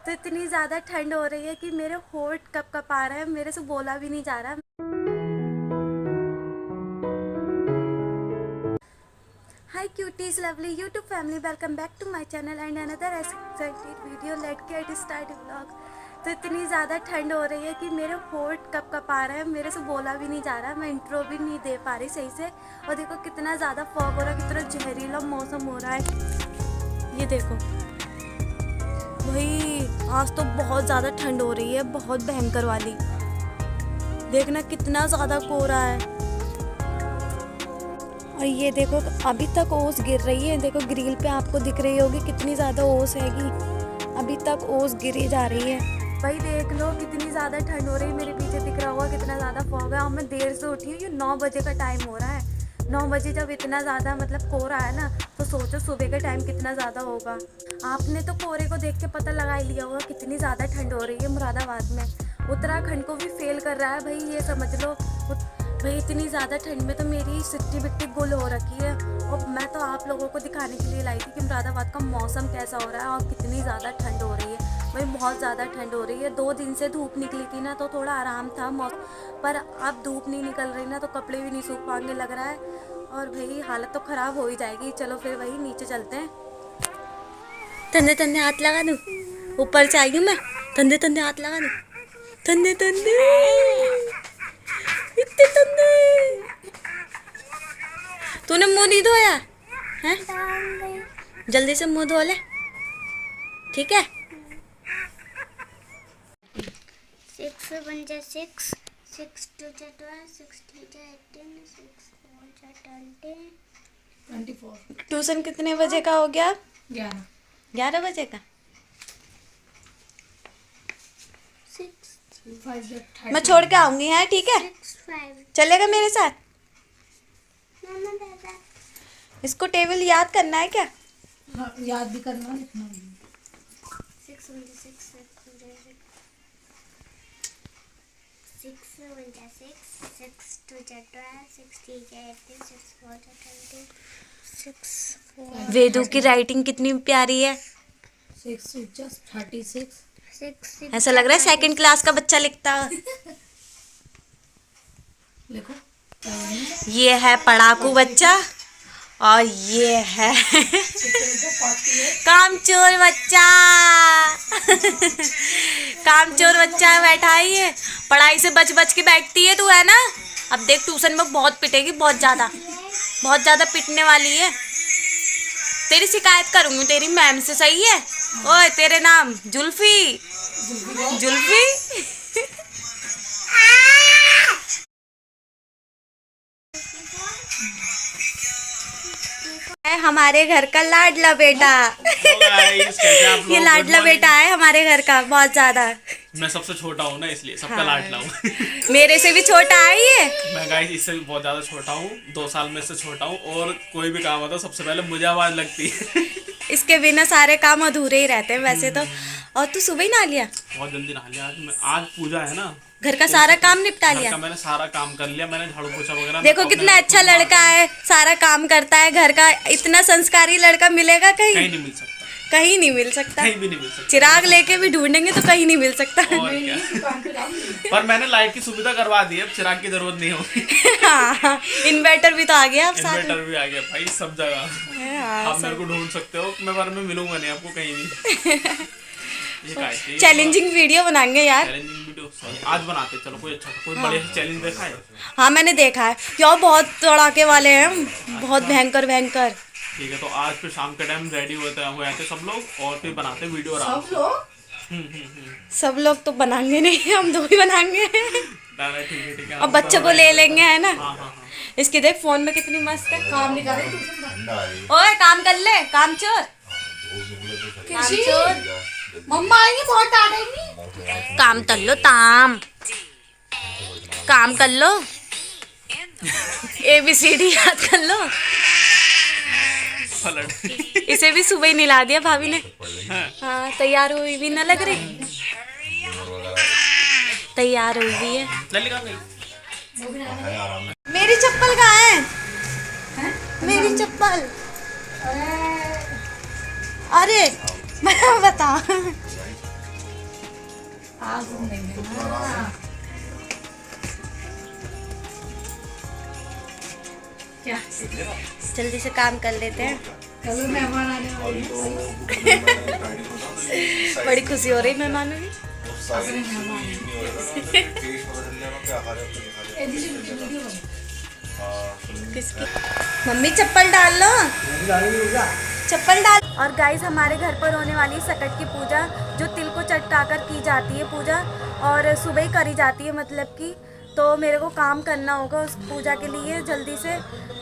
तो इतनी ज़्यादा ठंड हो रही है कि मेरे होंठ कँप आ रहे हैं, मेरे से बोला भी नहीं जा रहा। Hi cuties, lovely YouTube family, welcome back to my channel and another excited video. Let's get started vlog. तो इतनी ज़्यादा ठंड हो रही है कि मेरे होंठ कँप आ रहे हैं, मेरे से बोला भी नहीं जा रहा, मैं इंट्रो भी नहीं दे पा रही सही से। और देखो कितना ज़्यादा फॉग हो रहा है, कितना जहरीला मौसम हो रहा है। ये देखो भाई, आज तो बहुत ज़्यादा ठंड हो रही है, बहुत भयंकर वाली। देखना कितना ज़्यादा कोहरा है। और ये देखो अभी तक ओस गिर रही है, देखो ग्रिल पे आपको दिख रही होगी कितनी ज़्यादा ओस हैगी, अभी तक ओस गिरी जा रही है। भाई देख लो कितनी ज़्यादा ठंड हो रही है, मेरे पीछे दिख रहा होगा कितना ज़्यादा फॉग है। और मैं देर से उठी हूँ, ये 9 बजे का टाइम हो रहा है। 9 बजे जब इतना ज़्यादा मतलब कोहरा है ना, तो सोचो सुबह का टाइम कितना ज़्यादा होगा। आपने तो कोहरे को देख के पता लगा ही लिया होगा कितनी ज़्यादा ठंड हो रही है मुरादाबाद में। उत्तराखंड को भी फेल कर रहा है भाई, ये समझ लो। भाई इतनी ज़्यादा ठंड में तो मेरी सिट्टी बिट्टी गुल हो रखी है। और मैं तो आप लोगों को दिखाने के लिए लाई थी कि मुरादाबाद का मौसम कैसा हो रहा है और कितनी ज़्यादा ठंड हो रही है। भाई बहुत ज़्यादा ठंड हो रही है। 2 दिन से धूप निकली थी ना, तो थोड़ा आराम था मौसम, पर अब धूप नहीं निकल रही ना, तो कपड़े भी नहीं सूख पाएंगे लग रहा है। और भाई हालत तो ख़राब हो ही जाएगी। चलो फिर वही नीचे चलते हैं। तंदे तंदे हाथ लगा दूँ, ऊपर से आई हूँ मैं। तंदे तंदे हाथ लगा दूँ, तंदे तंदे इतने तंदे। तूने मुंह नहीं धोया है? जल्दी से मुंह धो ले, ठीक है? 6 1 जा 6 6 2 जा 12 6 3 जा 18 6 4 जा 24। ट्यूशन कितने बजे का हो गया? 11 बजे का। 6 मैं छोड़ के आऊंगी, है ठीक है? 6 5 चलेगा मेरे साथ? मामा दादा इसको टेबल याद करना है क्या? हाँ, याद भी करना लिखना भी। 6 1 जा 6 6 1 जा 6 6 2 जा 12 6 3 जा 18 6 4 जा 20 6 4 वेदू की राइटिंग कितनी प्यारी है। 6 just 36। 6 ऐसा लग रहा है सेकंड क्लास का बच्चा लिखता। लिखो। ये है पढ़ाकू बच्चा और ये है कामचोर बच्चा। कामचोर बच्चा बैठा ही है, पढ़ाई से बच बच के बैठती है तू, है ना? अब देख ट्यूशन में बहुत पिटेगी, बहुत ज़्यादा पिटने वाली है। तेरी शिकायत करूंगी तेरी मैम से, सही है? ओए तेरे नाम जुल्फी। जुल्फी है हमारे घर का लाडला बेटा। ये लाडला बेटा है हमारे घर का, बहुत ज्यादा। मैं सबसे छोटा हूँ ना, इसलिए सबका लाडला हूँ। मेरे से भी छोटा है ये। मैं गाइस इससे भी बहुत ज्यादा छोटा हूँ, 2 साल में से छोटा हूँ। और कोई भी काम होता है सबसे पहले मुझे आवाज लगती है। इसके बिना सारे काम अधूरे ही रहते हैं वैसे तो। और तू सुबह ही नहा लिया? बहुत जल्दी नहा लिया। आज पूजा है ना, घर का सारा काम निपटा लिया? मैंने सारा काम कर लिया, मैंने झाड़ू पोछा वगैरह। देखो कितना अच्छा लड़का है, सारा काम करता है घर का। इतना संस्कारी लड़का मिलेगा कहीं? कहीं नहीं मिल सकता। कहीं नहीं मिल सकता। कहीं भी नहीं मिल सकता। चिराग लेके भी ढूंढेंगे तो कहीं नहीं मिल सकता। और क्या। पर मैंने लाइट की सुविधा करवा दी है, अब चिराग की जरूरत नहीं होगी। हाँ, इन्वर्टर भी तो आ गया अब साथ में। इन्वर्टर भी आ गया भाई, सब जगह। हाँ, आप मेरे को ढूंढ सकते हो, मैं बारे में मिलूंगा नहीं आपको कहीं भी। चैलेंजिंग वीडियो बनाएंगे यार। चैलेंजिंग वीडियो आज बनाते, चलो कोई अच्छा कोई बढ़िया चैलेंज देखा है? हाँ मैंने देखा है यार, बहुत तड़ाके वाले हैं, बहुत भयंकर भयंकर। ठीक है, तो आज फिर शाम के टाइम रेडी हुए थे सब लोग, और फिर बनाते वीडियो। सब लोग सब लोग तो बनाएंगे नहीं, हम 2 ही बनाएंगे। ठीक है। और बच्चों को ले लेंगे, है ना? हाँ। इसकी देख फोन में कितनी मस्त है। काम निकाले। ओए काम कर ले, काम चोर। मम्मा आएंगी, बहुत डांटेंगी। काम कर लो, काम कर लो। ABCD याद कर लो। इसे भी सुबह ही नहला दिया भाभी ने। हाँ तैयार हुई भी ना लग रही, तैयार हुई भी है। मेरी चप्पल कहाँ है? मेरी चप्पल। अरे बता बाथरूम नहीं है। क्या जल्दी से काम कर लेते हैं। कल मेहमान आने वाले हैं। बड़ी खुशी हो रही मेहमानों की। अपने मेहमान किसकी? मम्मी चप्पल डाल लो, चप्पल डाल। और गाइस हमारे घर पर होने वाली सकट की पूजा जो तिल को चटकाकर की जाती है पूजा, और सुबह ही करी जाती है मतलब कि। तो मेरे को काम करना होगा उस पूजा के लिए जल्दी से,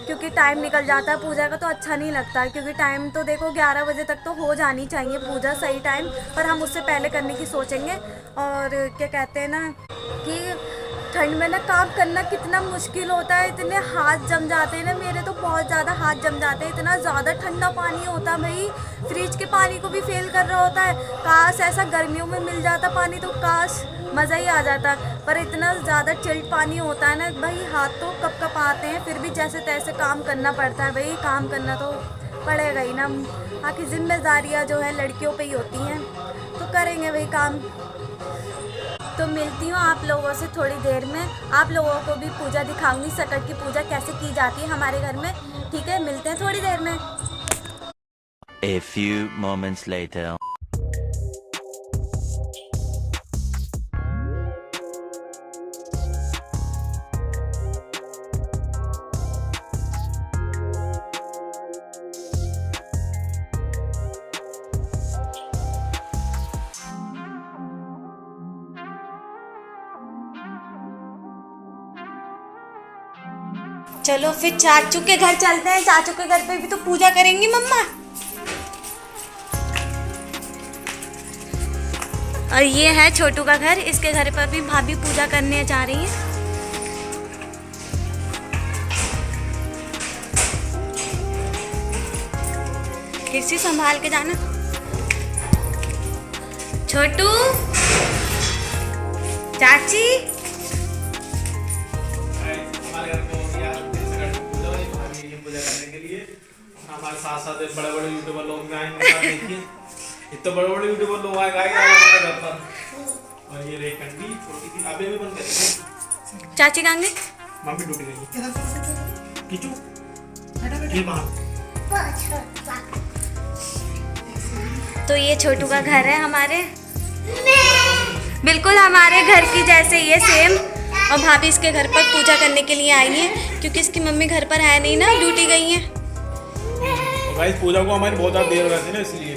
क्योंकि टाइम निकल जाता है पूजा का तो अच्छा नहीं लगता है। क्योंकि टाइम तो देखो 11 बजे तक तो हो जानी चाहिए पूजा सही टाइम, पर हम उससे पहले करने की सोचेंगे। और क्या कहते हैं ना कि ठंड में ना काम करना कितना मुश्किल होता है, इतने हाथ जम जाते हैं ना, मेरे तो बहुत ज़्यादा हाथ जम जाते हैं। इतना ज़्यादा ठंडा पानी होता है भाई, फ्रिज के पानी को भी फेल कर रहा होता है। काश ऐसा गर्मियों में मिल जाता पानी तो काश मज़ा ही आ जाता, पर इतना ज़्यादा चिल्ड पानी होता है ना भाई, हाथ तो कप कप आते हैं। फिर भी जैसे तैसे काम करना पड़ता है भाई, काम करना तो पड़ेगा ही ना। बाकी जिम्मेदारियाँ जो है लड़कियों पे ही होती हैं, तो करेंगे भाई काम। तो मिलती हूँ आप लोगों से थोड़ी देर में, आप लोगों को भी पूजा दिखाऊंगी, सकट की पूजा कैसे की जाती है हमारे घर में। ठीक है, मिलते हैं थोड़ी देर में। A few moments later. चलो फिर चाचू के घर चलते हैं, चाचू के घर पे भी तो पूजा करेंगी मम्मा। और ये है छोटू का घर, इसके घर पर भी भाभी पूजा करने जा रही है। किसी संभाल के जाना। छोटू, चाची, हमारे घर में हो गया पूजा करने के लिए। हमारे साथ साथ बड़े बड़े यूट्यूबर लोग भी आएंगे। देखिए इतने बड़े बड़े यूट्यूबर लोग आएंगे हमारे घर पर। और ये रेखंडी छोटी सी अभी भी बंद करेंगे। चाची कहाँ गई? मम्मी टूट गई। किचू ये बाहर। तो ये छोटू का घर है हमारे, बिल्कुल हमारे घर की जैसे ये सेम। और भाभी इसके घर पर पूजा करने के लिए आई है, क्योंकि इसकी मम्मी घर पर है नहीं ना, ड्यूटी गई है। गाइस पूजा को हमारी बहुत ज़्यादा देर हो जाती है ना, इसलिए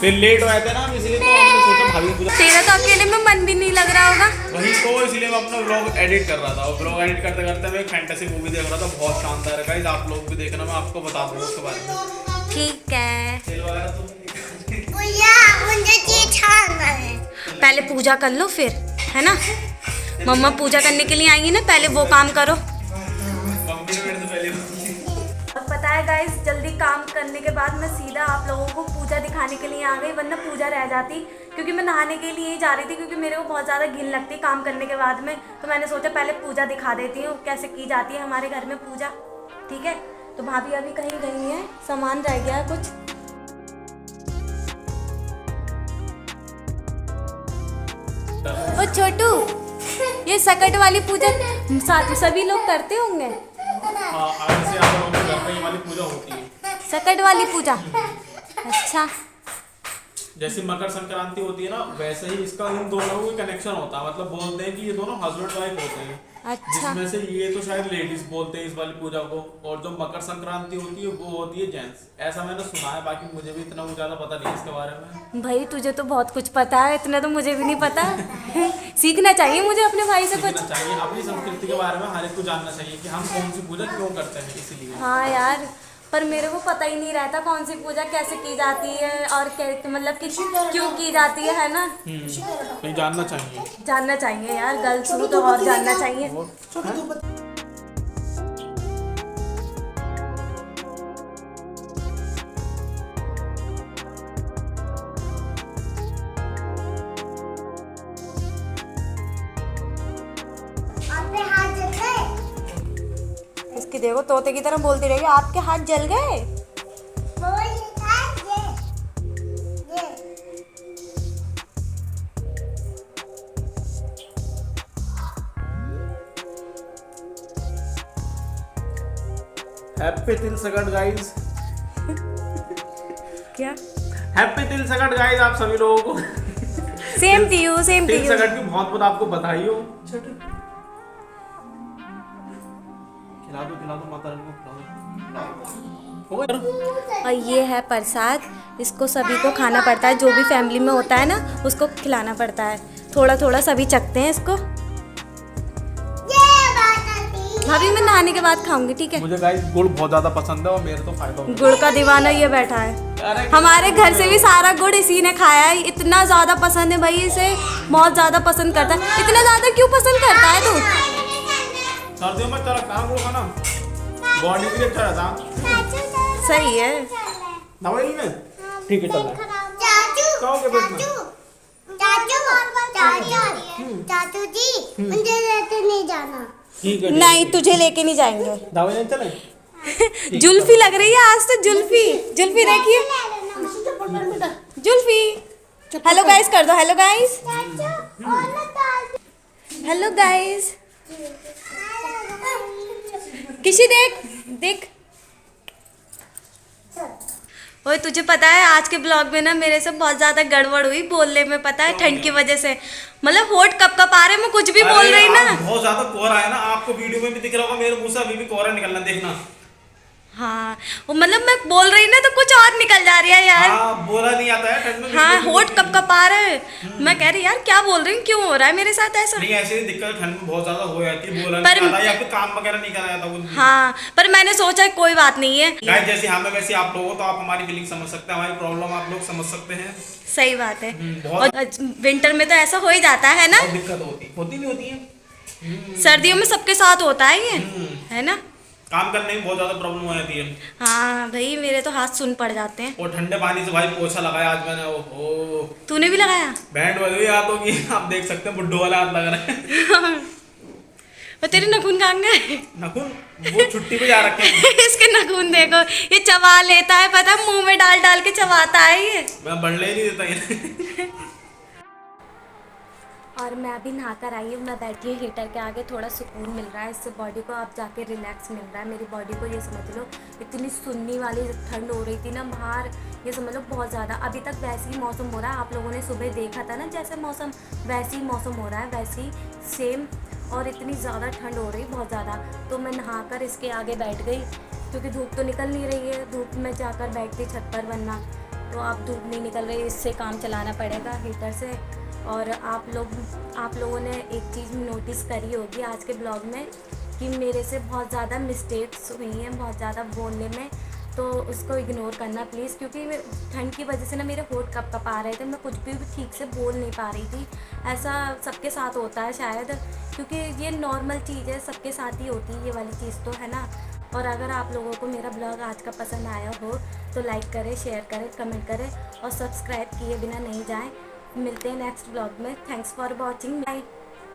फिर लेट हो जाते हैं ना हम, इसलिए तो हमने सोचा भाभी पूजा। तेरा तो अकेले में मन भी नहीं लग रहा होगा। वही तो, इसलिए मैं अपना व्लॉग एडिट कर रहा था। और व्लॉग एडिट करते करते मैं एक फैंटेसी मूवी देख रहा था, बहुत शानदार है गाइस, आप लोग भी देखना, मैं आपको बता दूंगा उसके बारे में। ठीक है, तेल वगैरह तो पहले पूजा कर लो फिर, है ना। मम्मा पूजा करने के लिए आएंगी ना, पहले वो काम करो। मम्मी ने मेरे से पहले अब पता है गाइस, जल्दी काम करने के बाद मैं सीधा आप लोगों को पूजा दिखाने के लिए आ गई, वरना पूजा रह जाती। क्योंकि मैं नहाने के लिए ही जा रही थी, क्योंकि मेरे को बहुत ज़्यादा घिन लगती है काम करने के बाद में। तो मैंने सोचा पहले पूजा दिखा देती हूँ कैसे की जाती है हमारे घर में पूजा। ठीक है, तो भाभी अभी कहीं गई है, सामान रह गया है कुछ। ओ छोटू, ये सकट वाली पूजा सभी लोग करते होंगे? हाँ, आज से आप लोगों के घर पे ये वाली पूजा होती है। सकट वाली पूजा, अच्छा। जैसे मकर संक्रांति होती है ना, वैसे ही इसका इन दोनों को कनेक्शन होता है। मतलब बोलते हैं कि ये दोनों हस्बैंड वाइफ होते हैं। अच्छा। जिसमें से ये तो शायद लेडीज बोलते हैं इस वाली पूजा को, और जो मकर संक्रांति होती है वो होती है जेंट्स। ऐसा मैंने सुना है, बाकी मुझे भी इतना ज्यादा पता नहीं है इसके बारे में। भाई तुझे तो बहुत कुछ पता है, इतना तो मुझे भी नहीं पता। सीखना चाहिए मुझे अपने भाई से कुछ। सीखना चाहिए, अपनी संस्कृति के बारे में हर एक को जानना चाहिए कि हम कौन सी पूजा क्यों करते हैं, इसीलिए। हाँ यार, पर मेरे को पता ही नहीं रहता कौन सी पूजा कैसे की जाती है, और मतलब कि क्यों की जाती है ना। नहीं, जानना चाहिए। जानना चाहिए यार, गर्ल्स को तो और जानना चाहिए। इसकी देखो तोते की तरह बोलती रहेगी, आपके हाथ जल गए। हैप्पी तिल सकट गाइस, क्या हैप्पी तिल सकट गाइस आप सभी लोगों को। Same to you, same to तिल यू। सकट की बहुत बहुत आपको बधाई हो। खिला दो माता रानी को खिला दो। हो गया? और ये है प्रसाद, इसको सभी को खाना पड़ता है, जो भी फैमिली में होता है ना उसको खिलाना पड़ता है। थोड़ा थोड़ा सभी चखते हैं इसको। भाभी मैं नहाने के बाद खाऊंगी, ठीक है? मुझे गाइस गुड़ बहुत ज्यादा पसंद है और मेरे तो फायदा होगा। गुड़ का दीवाना ये बैठा है। अरे हमारे घर से भी सारा गुड़ इसी ने खाया है। इतना ज्यादा पसंद है भाई, इसे बहुत ज्यादा पसंद करता है। इतना ज्यादा क्यों पसंद करता है तू? सर्दियों में अच्छा लगता है गुड़ खाना, बॉडी के लिए अच्छा रहता है। सही है। दवाई लेने? ठीक है चल रहा है। कहोगे पेट में? चाचू जी मुझे लेते नहीं जाना। ठीक है। नहीं तुझे लेके नहीं जाएंगे। दवाई नहीं चले? जुल्फी लग रही है आज तो। जुल्फी जुल्फी देखिए, जुल्फी। हेलो गाइस कर दो। Hello guys, hello guys. किसी देख देख। ओए तुझे पता है आज के ब्लॉग में ना मेरे से बहुत ज्यादा गड़बड़ हुई बोलने में, पता है? ठंड की वजह से मतलब होठ कप आ रहे, मैं कुछ भी बोल रही ना। बहुत ज्यादा कोहरा है ना, आपको वीडियो में भी दिख रहा होगा, मेरे मुंह से अभी भी कोहरा निकलना, देखना। हाँ वो मतलब मैं बोल रही ना तो कुछ और निकल जा रही है यार। हाँ बोला नहीं आता है ठंड में। हाँ होठ कप आ रहे हैं। मैं कह रही यार क्या बोल रही हूँ, क्यों हो रहा है मेरे साथ ऐसा? नहीं ऐसे ही दिक्कत ठंड में बहुत ज्यादा हो जाती है, बोला पर- नहीं आता या फिर काम वगैरह नहीं करा जाता कुछ। हाँ पर मैंने सोचा कोई बात नहीं है। गाइस जैसे हमें वैसे आप लोगों तो आप हमारी फीलिंग समझ सकते हैं, हमारी प्रॉब्लम आप लोग समझ सकते हैं। सही बात है। बहुत और विंटर में तो ऐसा हो ही जाता है ना, बहुत दिक्कत होती नहीं होती है। सर्दियों में सबके साथ होता है ये, है ना? काम करने में बहुत ज्यादा प्रॉब्लम हो जाती है। हाँ भाई मेरे तो हाथ सुन पड़ जाते हैं। और ठंडे पानी से भाई पोछा लगाया आज मैंने। ओहो तूने भी लगाया? बैंड बज गई हाथों की, आप देख सकते हैं बुड्ढो वाला हाथ लग रहा है। और तेरे नखून कहाँ गए? नखून वो छुट्टी पे जा रखे हैं। इसके नखून देखो, ये चबा लेता है, पता है? मुंह में डाल डाल के चबाता है ये। मैं बढ़ने ही नहीं देता ये। और मैं अभी नहा कर आई हूँ, मैं बैठी हूँ हीटर के आगे, थोड़ा सुकून मिल रहा है इससे, बॉडी को अब जाके रिलैक्स मिल रहा है। मेरी बॉडी को ये समझ लो इतनी सुन्नी वाली ठंड हो रही थी ना बाहर, ये समझ लो बहुत ज़्यादा। अभी तक वैसे ही मौसम हो रहा है, आप लोगों ने सुबह देखा था ना जैसे मौसम, वैसे ही मौसम हो रहा है, वैसे ही सेम। और इतनी ज़्यादा ठंड हो रही बहुत ज़्यादा, तो मैं नहा कर इसके आगे बैठ गई क्योंकि धूप तो निकल नहीं रही है। धूप में जाकर बैठती छत पर, वरना तो अब धूप नहीं निकल रही, इससे काम चलाना पड़ेगा हीटर से। और आप लोगों ने एक चीज़ नोटिस करी होगी आज के ब्लॉग में कि मेरे से बहुत ज़्यादा मिस्टेक्स हुई हैं बहुत ज़्यादा बोलने में, तो उसको इग्नोर करना प्लीज़, क्योंकि ठंड की वजह से ना मेरे होठ कप आ रहे थे, मैं कुछ भी ठीक से बोल नहीं पा रही थी। ऐसा सबके साथ होता है शायद, क्योंकि ये नॉर्मल चीज़ है, सबके साथ ही होती है ये वाली चीज़ तो, है ना? और अगर आप लोगों को मेरा ब्लॉग आज का पसंद आया हो तो लाइक करें, शेयर करें, कमेंट करें और सब्सक्राइब किए बिना नहीं जाएं। मिलते हैं नेक्स्ट ब्लॉग में। Thanks for watching. बाय।